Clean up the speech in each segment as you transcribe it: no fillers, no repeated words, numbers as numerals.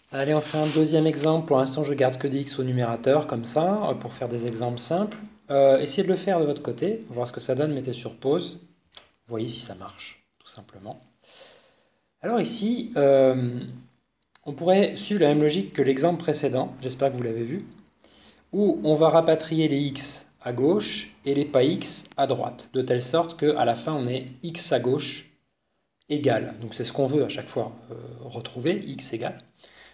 Allez, on fait un deuxième exemple. Pour l'instant, je garde que des x au numérateur, comme ça, pour faire des exemples simples. Essayez de le faire de votre côté, voir ce que ça donne, mettez sur pause. Voyez si ça marche, tout simplement. Alors ici, on pourrait suivre la même logique que l'exemple précédent, j'espère que vous l'avez vu, où on va rapatrier les x à gauche et les pas x à droite, de telle sorte qu'à la fin, on ait x à gauche égale. Donc c'est ce qu'on veut à chaque fois retrouver, x égale.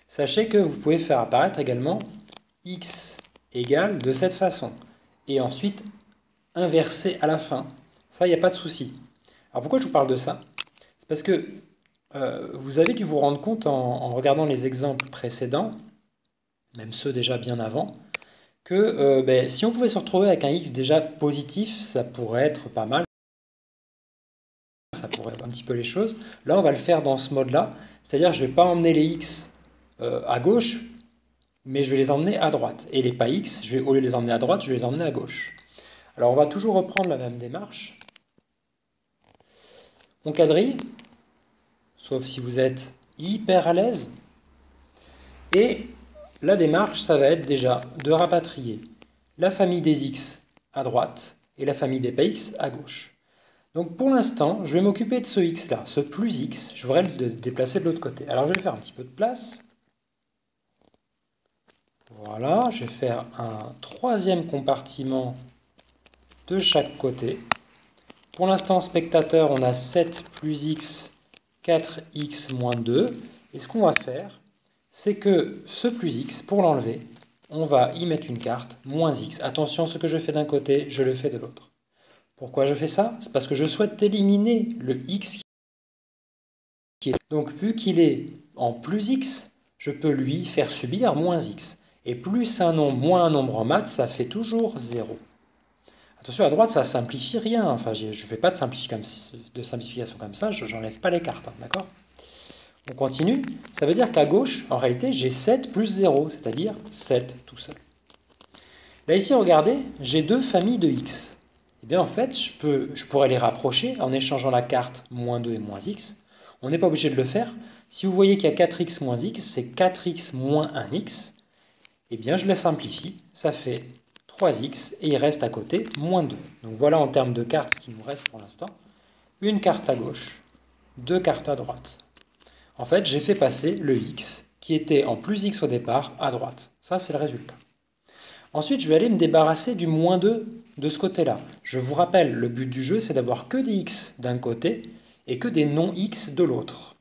Sachez que vous pouvez faire apparaître également x égale de cette façon. Et ensuite, inverser à la fin. Ça, il n'y a pas de souci. Alors pourquoi je vous parle de ça? C'est parce que vous avez dû vous rendre compte en regardant les exemples précédents, même ceux déjà bien avant, que si on pouvait se retrouver avec un x déjà positif, ça pourrait être pas mal. Ça pourrait un petit peu les choses. Là, on va le faire dans ce mode-là. C'est-à-dire que je ne vais pas emmener les x à gauche, mais je vais les emmener à droite. Et les pas x, au lieu de les emmener à droite, je vais les emmener à gauche. Alors on va toujours reprendre la même démarche. On quadrille, sauf si vous êtes hyper à l'aise. Et la démarche, ça va être déjà de rapatrier la famille des x à droite et la famille des pas x à gauche. Donc pour l'instant, je vais m'occuper de ce x là, ce plus x, je voudrais le déplacer de l'autre côté. Alors je vais faire un petit peu de place. Voilà, je vais faire un troisième compartiment de chaque côté. Pour l'instant, spectateur, on a 7 plus x, 4x moins 2. Et ce qu'on va faire, c'est que ce plus x, pour l'enlever, on va y mettre une carte, moins x. Attention, ce que je fais d'un côté, je le fais de l'autre. Pourquoi je fais ça? C'est parce que je souhaite éliminer le x qui est... Donc, vu qu'il est en plus x, je peux lui faire subir moins x. Et plus un nombre, moins un nombre en maths, ça fait toujours 0. Attention, à droite, ça ne simplifie rien. Enfin, je ne fais pas de simplification comme ça, je n'enlève pas les cartes, hein, d'accord? On continue. Ça veut dire qu'à gauche, en réalité, j'ai 7 plus 0, c'est-à-dire 7 tout seul. Là, ici, regardez, j'ai deux familles de x. Eh bien, en fait, je pourrais les rapprocher en échangeant la carte moins 2 et moins x. On n'est pas obligé de le faire. Si vous voyez qu'il y a 4x moins x, c'est 4x moins 1x. Eh bien, je les simplifie. Ça fait 3x et il reste à côté moins 2. Donc voilà en termes de cartes ce qui nous reste pour l'instant. Une carte à gauche, deux cartes à droite. En fait, j'ai fait passer le x qui était en plus x au départ à droite. Ça, c'est le résultat. Ensuite, je vais aller me débarrasser du moins 2 de ce côté-là. Je vous rappelle, le but du jeu, c'est d'avoir que des x d'un côté et que des non-x de l'autre.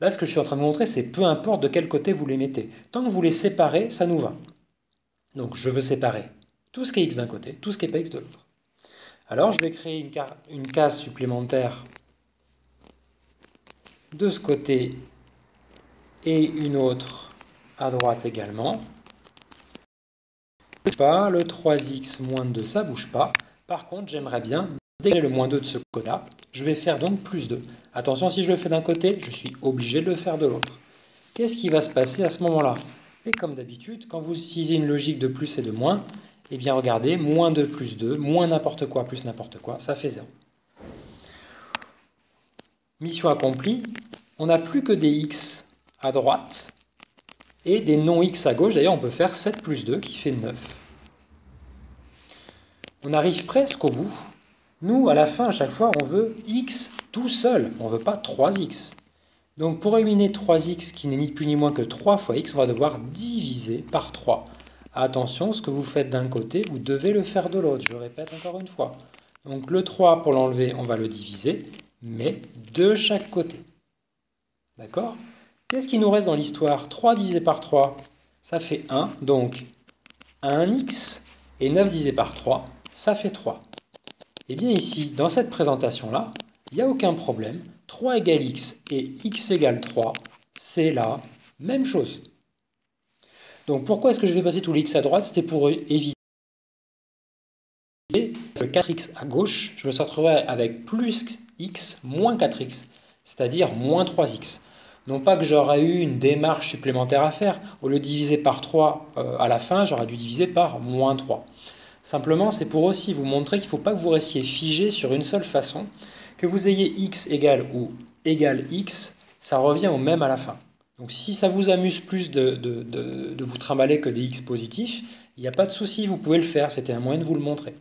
Là, ce que je suis en train de vous montrer, c'est peu importe de quel côté vous les mettez. Tant que vous les séparez, ça nous va. Donc, je veux séparer tout ce qui est x d'un côté, tout ce qui n'est pas x de l'autre. Alors, je vais créer une case supplémentaire de ce côté et une autre à droite également. Pas, le 3x moins 2, ça ne bouge pas. Par contre, j'aimerais bien dégager le moins 2 de ce côté-là. Je vais faire donc plus 2. Attention, si je le fais d'un côté, je suis obligé de le faire de l'autre. Qu'est-ce qui va se passer à ce moment-là? Et comme d'habitude, quand vous utilisez une logique de plus et de moins, eh bien regardez, moins 2 plus 2, moins n'importe quoi plus n'importe quoi, ça fait 0. Mission accomplie, on n'a plus que des x à droite et des non-x à gauche. D'ailleurs, on peut faire 7 plus 2 qui fait 9. On arrive presque au bout. Nous, à la fin, à chaque fois, on veut x tout seul. On ne veut pas 3x. Donc pour éliminer 3x qui n'est ni plus ni moins que 3 fois x, on va devoir diviser par 3. Attention, ce que vous faites d'un côté, vous devez le faire de l'autre. Je répète encore une fois. Donc le 3, pour l'enlever, on va le diviser, mais de chaque côté. D'accord? Qu'est-ce qui nous reste dans l'histoire? 3 divisé par 3, ça fait 1. Donc 1x et 9 divisé par 3, ça fait 3. Et bien ici, dans cette présentation-là, il n'y a aucun problème. 3 égale x et x égale 3, c'est la même chose. Donc pourquoi est-ce que je vais passer tous les x à droite? C'était pour éviter le 4x à gauche, je me retrouverai avec plus x moins 4x, c'est-à-dire moins 3x. Non pas que j'aurais eu une démarche supplémentaire à faire, au lieu de diviser par 3 à la fin, j'aurais dû diviser par moins 3. Simplement, c'est pour aussi vous montrer qu'il ne faut pas que vous restiez figé sur une seule façon. Que vous ayez x égale ou égal x, ça revient au même à la fin. Donc si ça vous amuse plus de vous trimballer que des x positifs, il n'y a pas de souci, vous pouvez le faire, c'était un moyen de vous le montrer.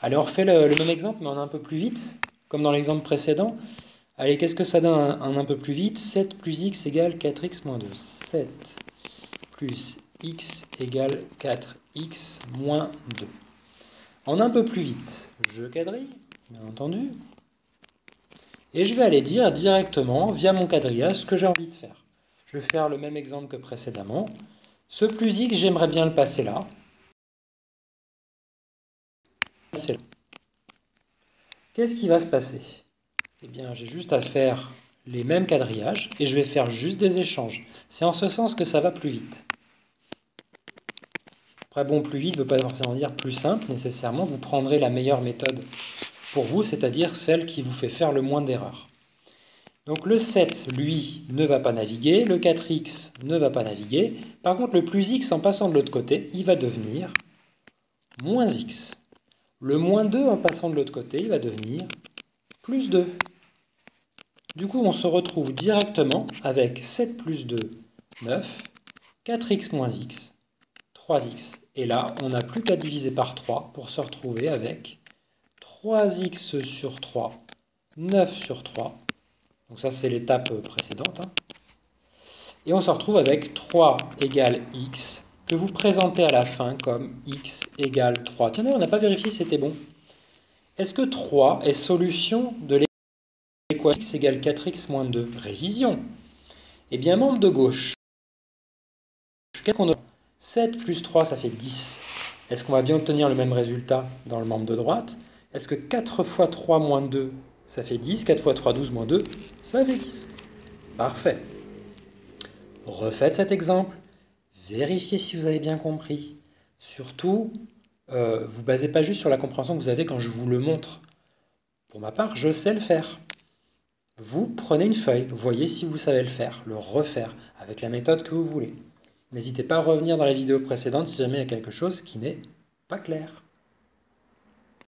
Allez, on refait le même exemple, mais on a un peu plus vite, comme dans l'exemple précédent. Allez, qu'est-ce que ça donne un peu plus vite? 7 plus x égale 4x moins 2. 7 plus x égale 4x moins 2. En un peu plus vite, je quadrille, bien entendu, et je vais aller dire directement, via mon quadrillage, ce que j'ai envie de faire. Je vais faire le même exemple que précédemment. Ce plus x, j'aimerais bien le passer là. Qu'est-ce qui va se passer? Eh bien, j'ai juste à faire les mêmes quadrillages et je vais faire juste des échanges. C'est en ce sens que ça va plus vite. Après, bon, plus vite ne veut pas forcément dire plus simple, nécessairement. Vous prendrez la meilleure méthode pour vous, c'est-à-dire celle qui vous fait faire le moins d'erreurs. Donc le 7, lui, ne va pas naviguer, le 4x ne va pas naviguer. Par contre, le plus x, en passant de l'autre côté, il va devenir moins x. Le moins 2, en passant de l'autre côté, il va devenir plus 2. Du coup, on se retrouve directement avec 7 plus 2, 9, 4x moins x, 3x. Et là, on n'a plus qu'à diviser par 3 pour se retrouver avec 3x sur 3, 9 sur 3. Donc ça, c'est l'étape précédente. Et on se retrouve avec 3 égale x, que vous présentez à la fin comme x égale 3. Tiens, on n'a pas vérifié si c'était bon. Est-ce que 3 est solution de l'équation x égale 4x moins 2? Révision. Eh bien, membre de gauche, qu'est-ce qu'on a? 7 plus 3, ça fait 10. Est-ce qu'on va bien obtenir le même résultat dans le membre de droite? Est-ce que 4 fois 3 moins 2, ça fait 10? 4 fois 3, 12 moins 2, ça fait 10. Parfait. Refaites cet exemple. Vérifiez si vous avez bien compris. Surtout, vous ne basez pas juste sur la compréhension que vous avez quand je vous le montre. Pour ma part, je sais le faire. Vous prenez une feuille, voyez si vous savez le faire, le refaire, avec la méthode que vous voulez. N'hésitez pas à revenir dans la vidéo précédente si jamais il y a quelque chose qui n'est pas clair.